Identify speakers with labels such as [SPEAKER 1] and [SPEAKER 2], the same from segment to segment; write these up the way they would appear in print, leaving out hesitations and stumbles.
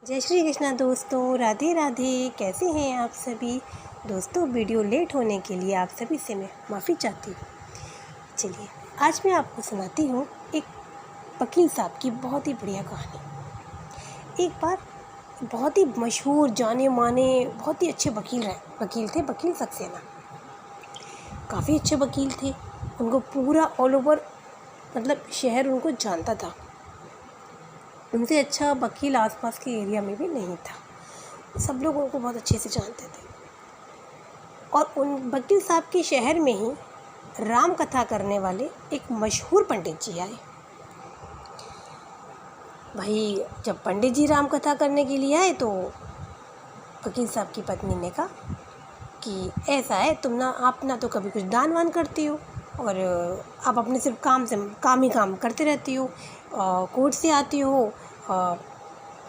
[SPEAKER 1] जय श्री कृष्णा दोस्तों, राधे राधे। कैसे हैं आप सभी दोस्तों? वीडियो लेट होने के लिए आप सभी से मैं माफ़ी चाहती हूँ। चलिए आज मैं आपको सुनाती हूँ एक वकील साहब की बहुत ही बढ़िया कहानी। एक बार बहुत ही मशहूर जाने माने बहुत ही अच्छे वकील थे वकील सक्सेना। काफ़ी अच्छे वकील थे। उनको पूरा ऑल ओवर मतलब शहर उनको जानता था। उनसे अच्छा वकील आसपास के एरिया में भी नहीं था। सब लोग उनको बहुत अच्छे से जानते थे। और उन वकील साहब के शहर में ही राम कथा करने वाले एक मशहूर पंडित जी आए। भाई जब पंडित जी राम कथा करने के लिए आए तो वकील साहब की पत्नी ने कहा कि ऐसा है, आप ना तो कभी कुछ दान वान करती हो और आप अपने सिर्फ काम ही करते रहती हो। कोर्ट से आती हो,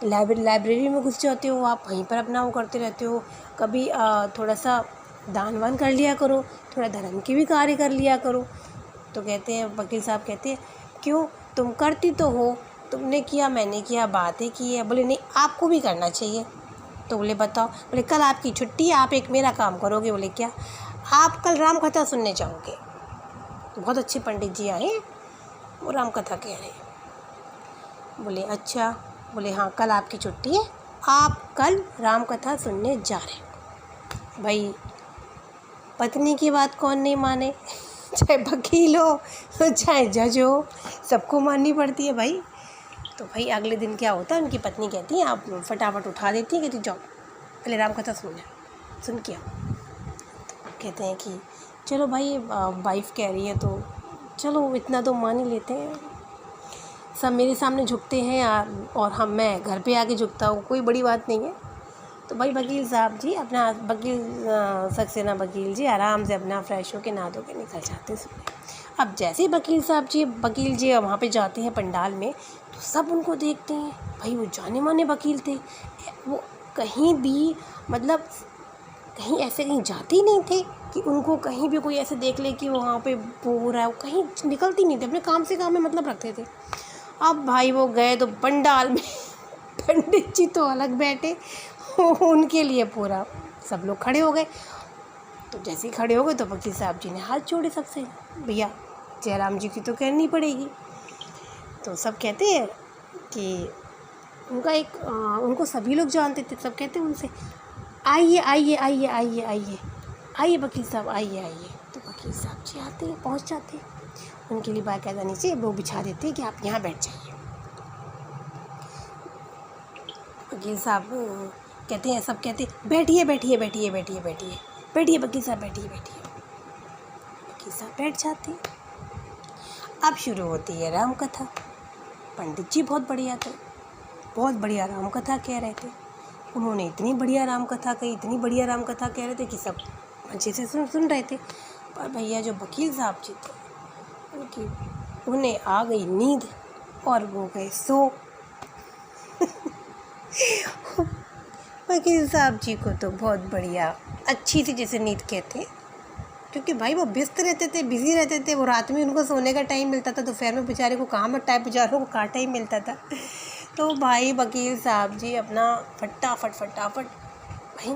[SPEAKER 1] लाइब्रेरी में घुस जाते हो, आप वहीं पर अपना वो करते रहते हो। कभी थोड़ा सा दान वान कर लिया करो, थोड़ा धर्म की भी कार्य कर लिया करो। तो कहते हैं वकील साहब कहते हैं क्यों, तुम करती तो हो, तुमने किया मैंने किया, बातें की है। बोले नहीं, आपको भी करना चाहिए। तो बोले बताओ। बोले कल आपकी छुट्टी है, आप एक मेरा काम करोगे। बोले क्या? आप कल राम कथा सुनने जाओगे। तो बहुत अच्छे पंडित जी आए, वो राम कथा कह रहे हैं। बोले अच्छा। बोले हाँ, कल आपकी छुट्टी है, आप कल राम कथा सुनने जा रहे हो। भाई पत्नी की बात कौन नहीं माने, चाहे वकील हो चाहे जज हो, सबको माननी पड़ती है भाई। तो भाई अगले दिन क्या होता है, उनकी पत्नी कहती है, आप फटाफट उठा देती है, कहती जाओ पहले राम कथा सुन के आओ। कहते हैं कि चलो भाई, वाइफ कह रही है तो चलो इतना तो मान ही लेते हैं। सब मेरे सामने झुकते हैं और मैं घर पे आके झुकता हूँ, कोई बड़ी बात नहीं है। तो भाई वकील साहब जी अपना सक्सेना वकील जी आराम से अपना फ्रेश होके नहा धो के निकल जाते हैं। अब जैसे ही वकील जी वहाँ पे जाते हैं पंडाल में, तो सब उनको देखते हैं। भाई वो जाने माने वकील थे, वो कहीं भी मतलब कहीं जाते ही नहीं थे कि उनको कहीं भी कोई ऐसे देख ले कि वहाँ पे हो रहा है। वो कहीं निकलती नहीं थे, अपने काम से काम में मतलब रखते थे। अब भाई वो गए तो पंडाल में पंडित जी तो अलग बैठे, उनके लिए पूरा सब लोग खड़े हो गए। तो जैसे ही खड़े हो गए तो वकील साहब जी ने हाथ जोड़े सबसे, भैया जयराम जी की तो कहनी पड़ेगी। तो सब कहते हैं कि उनको सभी लोग जानते थे। सब कहते हैं उनसे, आइए आइए आइए आइए आइए आइए वकील साहब आइए आइए। तो वकील साहब जी आते हैं, पहुंच जाते हैं। उनके लिए बाकायदा नीचे वो बिछा देते हैं कि आप यहाँ बैठ जाइए। वकील साहब कहते हैं, सब कहते हैं बैठिए बैठिए बैठिए बैठिए बैठिए बैठिए वकील साहब बैठिए बैठिए। वकील साहब बैठ जाते हैं। अब शुरू होती है राम कथा। पंडित जी बहुत बढ़िया थे, बहुत बढ़िया राम कथा कह रहे थे। उन्होंने इतनी बढ़िया राम कथा कही, इतनी बढ़िया राम कथा कह रहे थे कि सब अच्छे से सुन रहे थे। पर भैया जो वकील साहब जी थे, उन्हें आ गई नींद और वो गए सो। वकील साहब जी को तो बहुत बढ़िया अच्छी सी जैसे नींद कहते हैं, क्योंकि भाई वो व्यस्त रहते थे, बिज़ी रहते थे। वो रात में उनको सोने का टाइम मिलता था, दोपहर में बेचारे को काम टाइम बेचारों को का टाइम मिलता था। तो भाई वकील साहब जी अपना फटाफट वहीं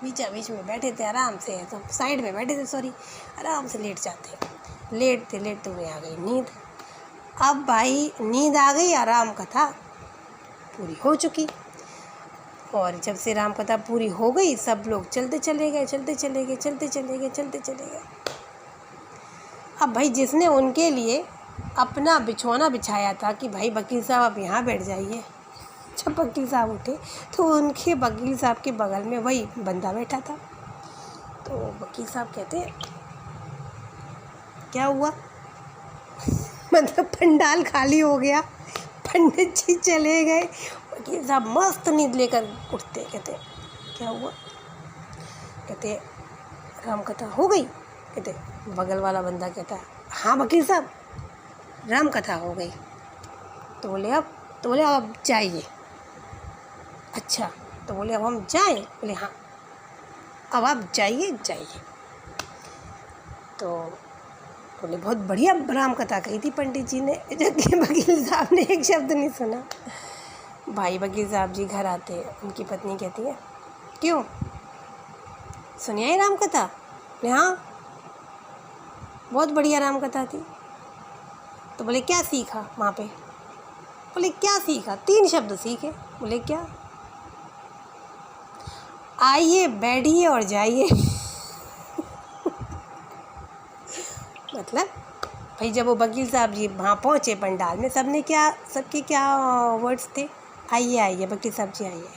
[SPEAKER 1] बीच में बैठे थे आराम से, तो साइड में बैठे थे, सॉरी, आराम से लेट जाते। लेटते हुए आ गई नींद। अब भाई नींद आ गई, आराम कथा पूरी हो चुकी। और जब से राम कथा पूरी हो गई, सब लोग चलते चले गए। अब भाई जिसने उनके लिए अपना बिछौना बिछाया था कि भाई वकील साहब आप यहाँ बैठ जाइए, जब वकील साहब उठे तो उनके वकील साहब के बगल में वही बंदा बैठा था। तो वकील साहब कहते हैं क्या हुआ? मतलब पंडाल खाली हो गया, पंडित जी चले गए, वकील साहब मस्त नींद लेकर उठते। कहते क्या हुआ? कहते राम कथा हो गई। कहते बगल वाला बंदा कहता है हाँ वकील साहब राम कथा हो गई। तो बोले अब आप जाइए। अच्छा, तो बोले अब हम जाएं? बोले हाँ, अब आप जाइए। तो बोले बहुत बढ़िया राम कथा कही थी पंडित जी ने, जबकि वकील साहब ने एक शब्द नहीं सुना। भाई वकील साहब जी घर आते हैं, उनकी पत्नी कहती है क्यों सुनिए ये राम कथा? बोले हाँ बहुत बढ़िया राम कथा थी। तो बोले क्या सीखा वहाँ पे? बोले क्या सीखा? 3 शब्द सीखे। बोले क्या? आइए बैठिए और जाइए। मतलब भाई जब वो वकील साहब जी वहाँ पहुँचे पंडाल में, सबके क्या वर्ड्स थे? आइए आइए वकील साहब जी आइए,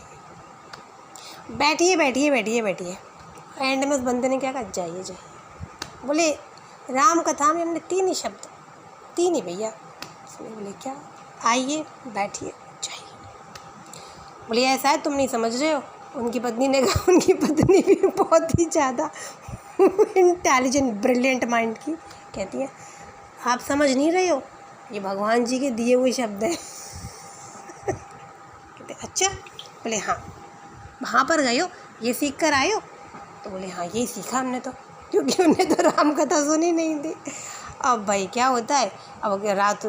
[SPEAKER 1] बैठिए बैठिए बैठिए बैठिए। एंड में उस बंदे ने क्या कहा? जाइए जाइए। बोले राम कथा में हमने 3 ही शब्द, 3 ही भैया। बोले क्या? आइए बैठिए जाइए। बोले ऐसा है तुम नहीं समझ रहे हो? उनकी पत्नी ने कहा, उनकी पत्नी भी बहुत ही ज़्यादा इंटेलिजेंट ब्रिलियंट माइंड की, कहती है आप समझ नहीं रहे हो, ये भगवान जी के दिए हुए शब्द हैं। कहते अच्छा? बोले हाँ। वहाँ पर गए हो, ये सीख कर आए हो? तो बोले हाँ यही सीखा हमने तो, क्योंकि उन्हें तो राम कथा सुनी नहीं थी। अब भाई क्या होता है, अब रात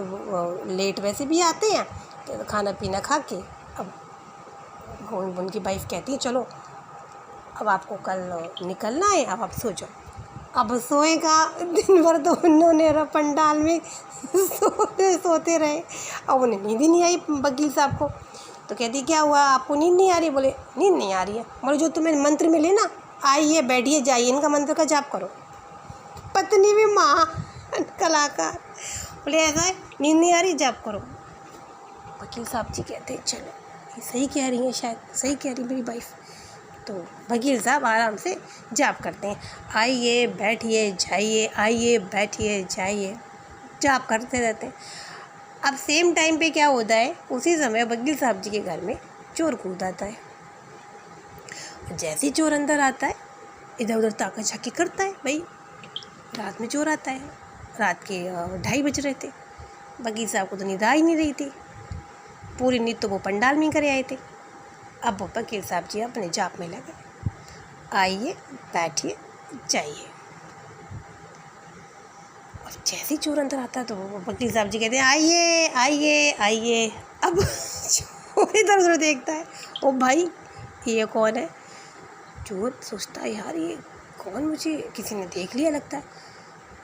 [SPEAKER 1] लेट वैसे भी आते हैं तो खाना पीना खा के, अब उनकी वाइफ कहती है चलो अब आपको कल निकलना है, अब आप सो जाओ। अब सोएगा, दिन भर तो उन्होंने पंडाल में सोते रहे, अब उन्हें नींद ही नहीं आई वकील साहब को। तो कहती क्या हुआ आपको नींद नहीं आ रही? बोले नींद नहीं आ रही है। बोले जो तुम्हें मंत्र मिले ना, आइए बैठिए जाइए, इनका मंत्र का जाप करो। पत्नी भी माँ कलाकार। बोले ऐसा है नींद नहीं आ रही, जाप करो। वकील साहब जी कहते हैं चलो ये सही कह रही हैं, शायद सही कह रही मेरी वाइफ। तो वकील साहब आराम से जाप करते हैं, आइए बैठिए जाइए, आइए बैठिए जाइए, जाप करते रहते हैं। अब सेम टाइम पे क्या होता है, उसी समय वकील साहब जी के घर में चोर कूद आता है। जैसे ही चोर अंदर आता है, इधर उधर ताका झाकी करता है। भाई रात में चोर आता है, रात के 2:30 बज रहे थे। वकील साहब को तो नींद आ ही नहीं रही थी, पूरी नींद तो वो पंडाल में करे आए थे। अब वो वकील साहब जी अपने जाप में लगे, आइए बैठिए जाइए। अब जैसे ही चोर अंदर आता है तो वो वकील साहब जी कहते हैं आइए आइए आइए। अब चोर इधर उधर देखता है, ओ भाई ये कौन है? चोर सोचता है यार ये कौन, मुझे किसी ने देख लिया लगता है।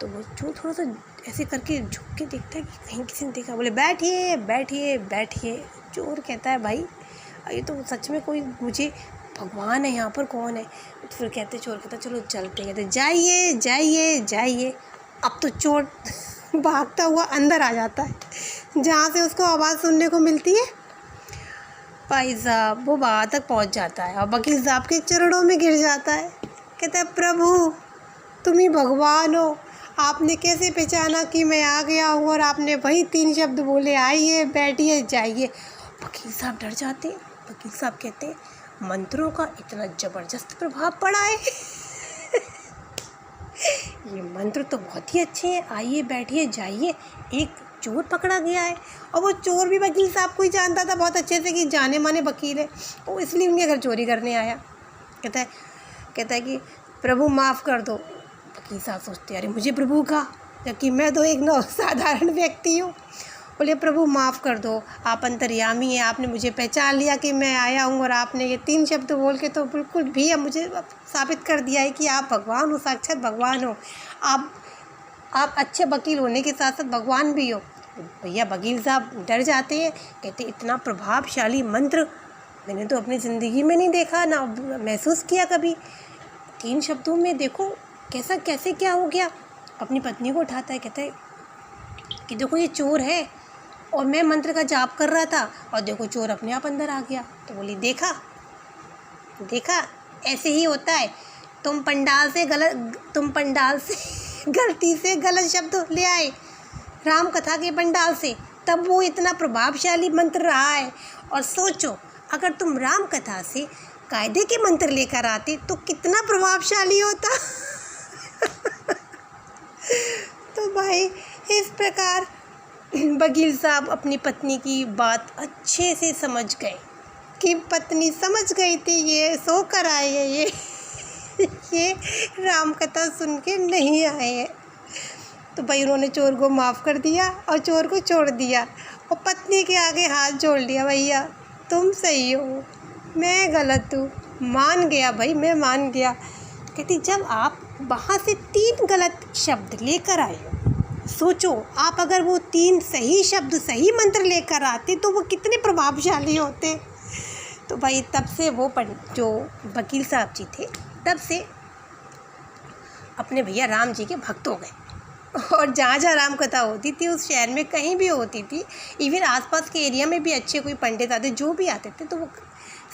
[SPEAKER 1] तो वो चोर थोड़ा सा ऐसे करके झुक के देखता है कि कहीं किसी ने देखा। बोले बैठिए बैठिए बैठिए। चोर कहता है भाई ये तो सच में कोई मुझे भगवान है, यहाँ पर कौन है? तो फिर कहते चोर कहता चलो चलते, कहते जाइए जाइए जाइए। अब तो चोर भागता हुआ अंदर आ जाता है जहाँ से उसको आवाज़ सुनने को मिलती है। भाई साहब वो वहाँ तक पहुँच जाता है और वकील साहब के चरणों में गिर जाता है। कहता है प्रभु तुम ही भगवान हो, आपने कैसे पहचाना कि मैं आ गया हूँ? और आपने वही 3 शब्द बोले, आइए बैठिए जाइए। वकील साहब डर जाते हैं। वकील साहब कहते हैं मंत्रों का इतना ज़बरदस्त प्रभाव पड़ा है। ये मंत्र तो बहुत ही अच्छे हैं, आइए बैठिए जाइए। एक चोर पकड़ा गया है और वो चोर भी वकील साहब को ही जानता था बहुत अच्छे से कि जाने माने वकील है, वो इसलिए उनके घर चोरी करने आया। कहता है कि प्रभु माफ़ कर दो। वकील साहब सोचते अरे मुझे प्रभु का, जबकि मैं तो एक साधारण व्यक्ति हूँ। बोले प्रभु माफ़ कर दो, आप अंतर्यामी हैं, आपने मुझे पहचान लिया कि मैं आया हूँ और आपने ये 3 शब्द बोल के तो बिल्कुल भी अब मुझे साबित कर दिया है कि आप भगवान हो, साक्षात भगवान हो। आप अच्छे वकील होने के साथ साथ भगवान भी हो। भैया वकील साहब डर जाते हैं, कहते इतना प्रभावशाली मंत्र मैंने तो अपनी ज़िंदगी में नहीं देखा, ना महसूस किया कभी। 3 शब्दों में देखो कैसे क्या हो गया। अपनी पत्नी को उठाता है, कहता है कि देखो ये चोर है और मैं मंत्र का जाप कर रहा था और देखो चोर अपने आप अंदर आ गया। तो बोली देखा ऐसे ही होता है, तुम पंडाल से गलती से गलत शब्द ले आए राम कथा के पंडाल से, तब वो इतना प्रभावशाली मंत्र रहा है। और सोचो अगर तुम राम कथा से कायदे के मंत्र लेकर आते तो कितना प्रभावशाली होता। तो भाई इस प्रकार वकील साहब अपनी पत्नी की बात अच्छे से समझ गए कि पत्नी समझ गई थी ये सो कर आए हैं, ये राम कथा सुन के नहीं आए हैं। तो भाई उन्होंने चोर को माफ़ कर दिया और चोर को छोड़ दिया और पत्नी के आगे हाथ जोड़ लिया। भैया तुम सही हो, मैं गलत हूँ। मान गया भाई, मैं मान गया। कहती जब आप वहाँ से 3 गलत शब्द लेकर आए हो, सोचो आप अगर वो 3 सही शब्द, सही मंत्र लेकर आते तो वो कितने प्रभावशाली होते। तो भाई तब से वो जो वकील साहब जी थे, तब से अपने भैया राम जी के भक्त हो गए। और जहाँ जहाँ राम कथा होती थी उस शहर में, कहीं भी होती थी, इवन आसपास के एरिया में भी अच्छे कोई पंडित आते, जो भी आते थे, तो वो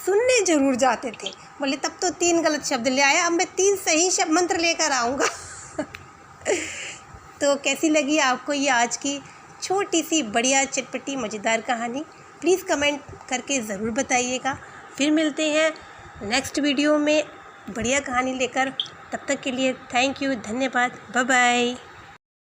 [SPEAKER 1] सुनने ज़रूर जाते थे। बोले तब तो 3 गलत शब्द ले आया, अब मैं 3 सही शब्द मंत्र लेकर आऊँगा। तो कैसी लगी आपको ये आज की छोटी सी बढ़िया चटपटी मज़ेदार कहानी? प्लीज़ कमेंट करके ज़रूर बताइएगा। फिर मिलते हैं नेक्स्ट वीडियो में बढ़िया कहानी लेकर। तब तक के लिए थैंक यू, धन्यवाद, बाय बाय।